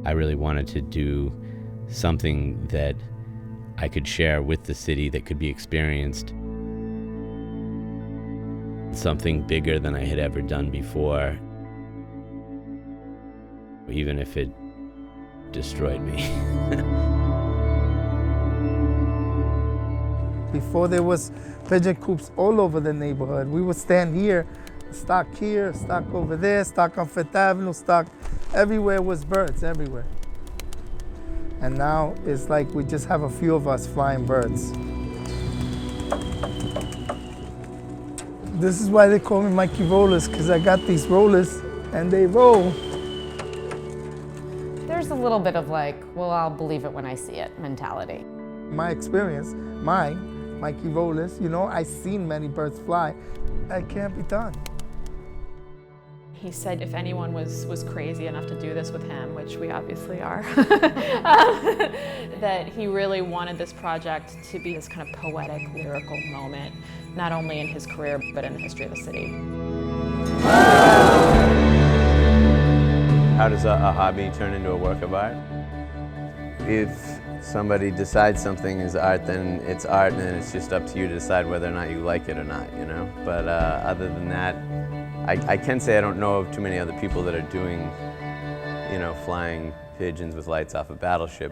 I really wanted to do something that I could share with the city that could be experienced. Something bigger than I had ever done before, even if it destroyed me. Before there was pigeon coops all over the neighborhood. We would stand here, stock over there, stock on Fifth Avenue, stock everywhere was birds, everywhere. And now it's like we just have a few of us flying birds. This is why they call me Mikey Rollers, because I got these rollers and they roll. There's a little bit of like, well, I'll believe it when I see it mentality. My experience, mine, Mikey Rollers, you know, I've seen many birds fly. It can't be done. He said if anyone was crazy enough to do this with him, which we obviously are, that he really wanted this project to be this kind of poetic, lyrical moment, not only in his career, but in the history of the city. How does a hobby turn into a work of art? If somebody decides something is art, then it's art, and then it's just up to you to decide whether or not you like it or not, you know? But other than that, I can say I don't know of too many other people that are doing, you know, flying pigeons with lights off a battleship.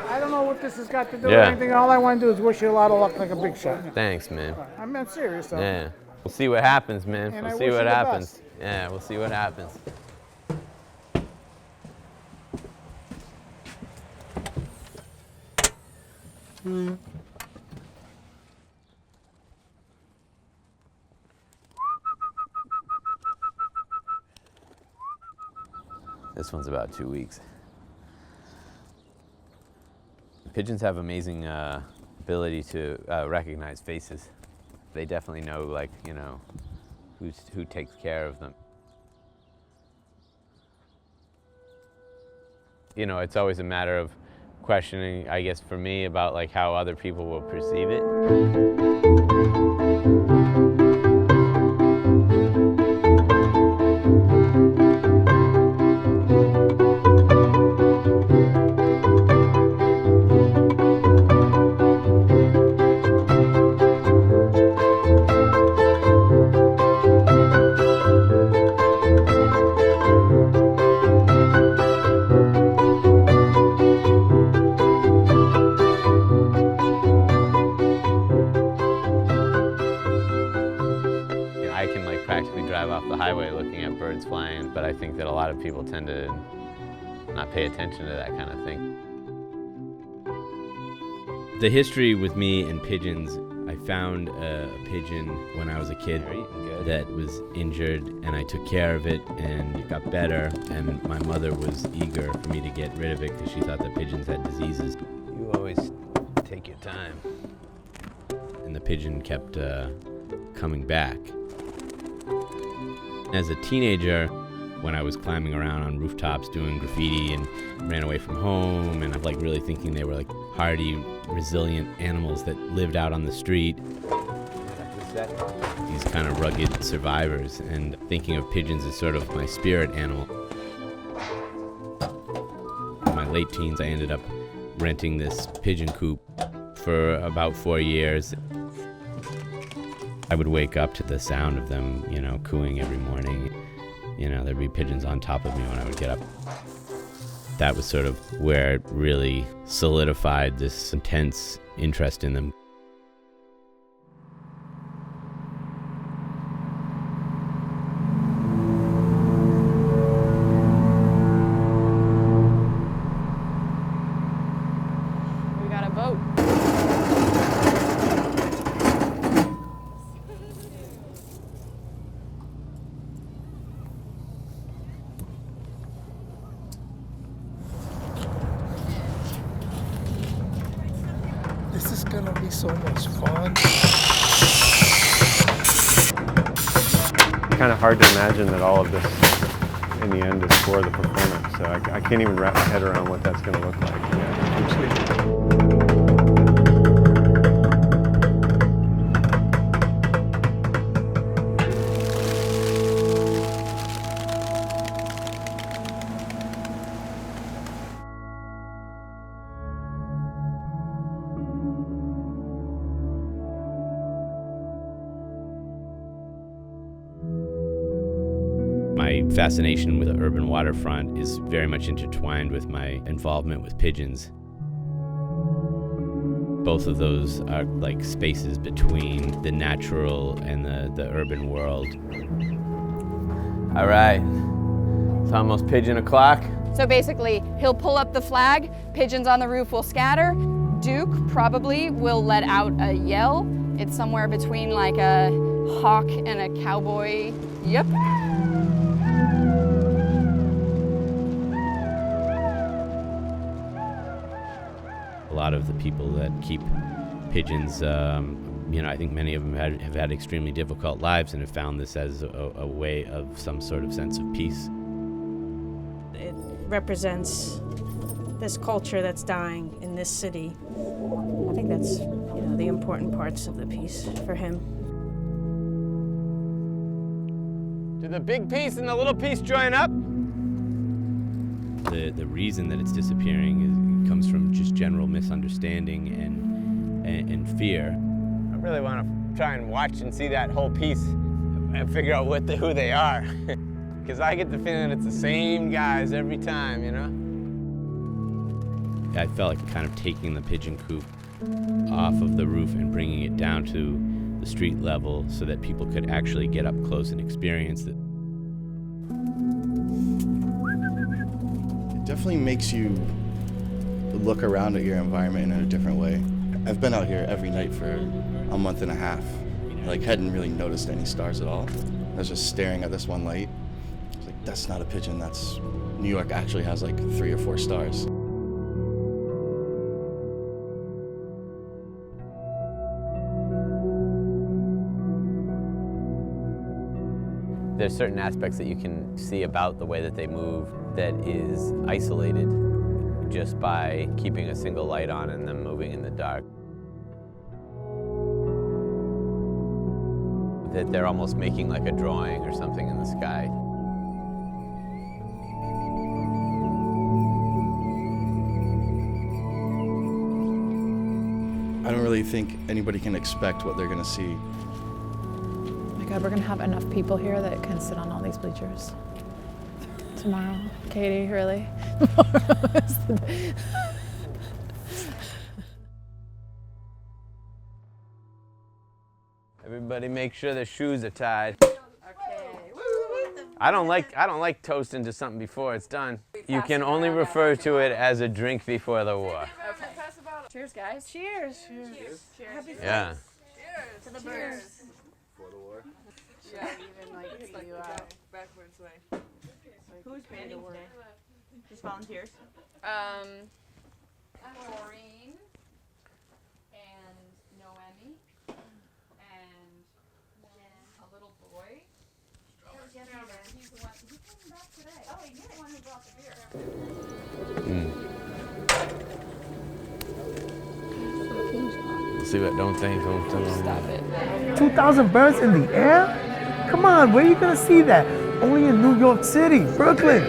I don't know what this has got to do with anything. All I want to do is wish you a lot of luck like a big shot. Thanks, man. I'm serious, though. Yeah. We'll see what happens, man. And We'll I see wish what you the happens. best. Yeah, we'll see what happens. This one's about 2 weeks. Pigeons have amazing ability to recognize faces. They definitely know, like, you know, who takes care of them. You know, it's always a matter of questioning, I guess, for me, about like how other people will perceive it. I can like practically drive off the highway looking at birds flying, but I think that a lot of people tend to not pay attention to that kind of thing. The history with me and pigeons, I found a pigeon when I was a kid that was injured, and I took care of it and it got better, and my mother was eager for me to get rid of it because she thought that pigeons had diseases. You always take your time. And the pigeon kept coming back. As a teenager, when I was climbing around on rooftops doing graffiti and ran away from home, and I'm like really thinking they were like hardy, resilient animals that lived out on the street. These kind of rugged survivors, and thinking of pigeons as sort of my spirit animal. In my late teens, I ended up renting this pigeon coop for about 4 years. I would wake up to the sound of them, you know, cooing every morning. You know, there'd be pigeons on top of me when I would get up. That was sort of where it really solidified this intense interest in them. We got a boat. This is gonna be so much fun. kind of hard to imagine that all of this in the end is for the performance. So I can't even wrap my head around what that's going to look like. Yeah, I'm sleeping. My fascination with the urban waterfront is very much intertwined with my involvement with pigeons. Both of those are like spaces between the natural and the urban world. All right, it's almost pigeon o'clock. So basically, he'll pull up the flag, pigeons on the roof will scatter, Duke probably will let out a yell. It's somewhere between like a hawk and a cowboy. Yep. A lot of the people that keep pigeons, I think many of them have had extremely difficult lives and have found this as a way of some sort of sense of peace. It represents this culture that's dying in this city. I think that's, the important parts of the piece for him. Do the big piece and the little piece join up? The reason that it's disappearing comes from just general misunderstanding and fear. I really want to try and watch and see that whole piece and figure out who they are. Because I get the feeling it's the same guys every time, I felt like kind of taking the pigeon coop off of the roof and bringing it down to the street level so that people could actually get up close and experience it. It definitely makes you look around at your environment in a different way. I've been out here every night for a month and a half. Hadn't really noticed any stars at all. I was just staring at this one light. I was like, that's not a pigeon, that's New York actually has like 3 or 4 stars. There's certain aspects that you can see about the way that they move that is isolated just by keeping a single light on and them moving in the dark. That they're almost making like a drawing or something in the sky. I don't really think anybody can expect what they're gonna see. Oh my God, we're gonna have enough people here that can sit on all these bleachers tomorrow. Katie, really? Everybody make sure their shoes are tied. I don't like toasting to something before it's done. You can only refer to it as a drink before the war. Okay. Cheers, guys. Cheers. Cheers. Cheers. Yeah. Cheers. To the birds. For the war? Yeah, even like you backwards way. Who's banding today? Just volunteers? Maureen and Noemi and a little boy. He's the one. He came back today. Oh, he's the one who brought the beer. See what? Don't think. Stop it. 2,000 birds in the air? Come on, where are you gonna see that? Only in New York City, Brooklyn.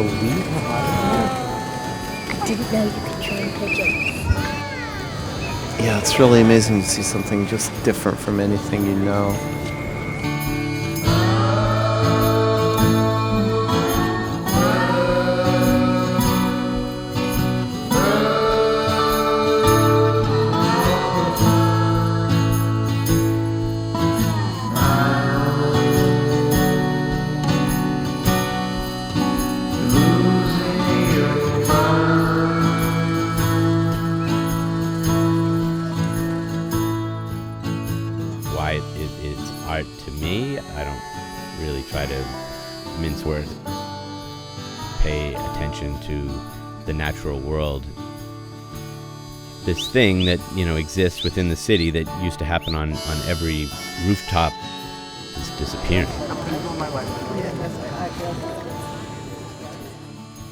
believe how Didn't know you could train pigeons. Yeah, it's really amazing to see something just different from anything you know. why it's art to me. I don't really try to mince words. Pay attention to the natural world. This thing that, exists within the city that used to happen on every rooftop is disappearing.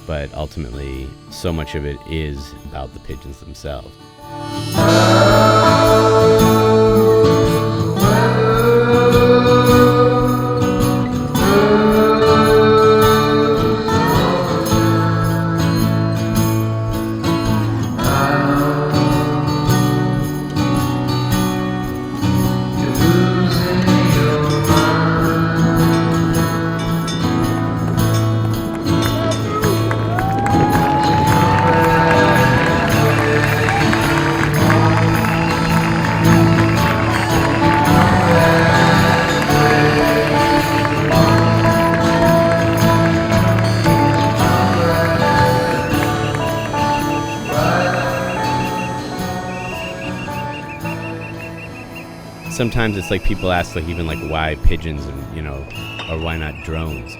But ultimately, so much of it is about the pigeons themselves. Sometimes it's like people ask even why pigeons and or why not drones?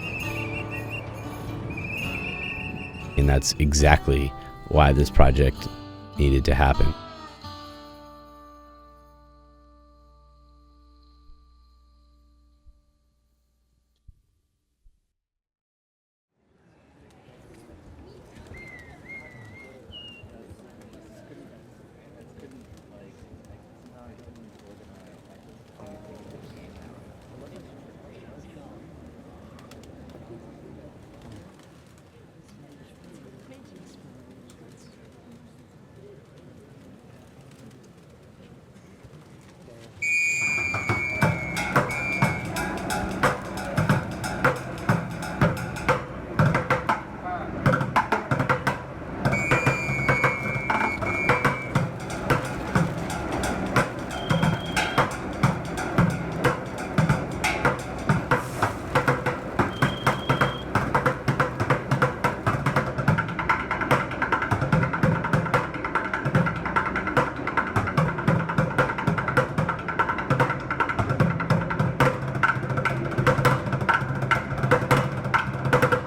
And that's exactly why this project needed to happen.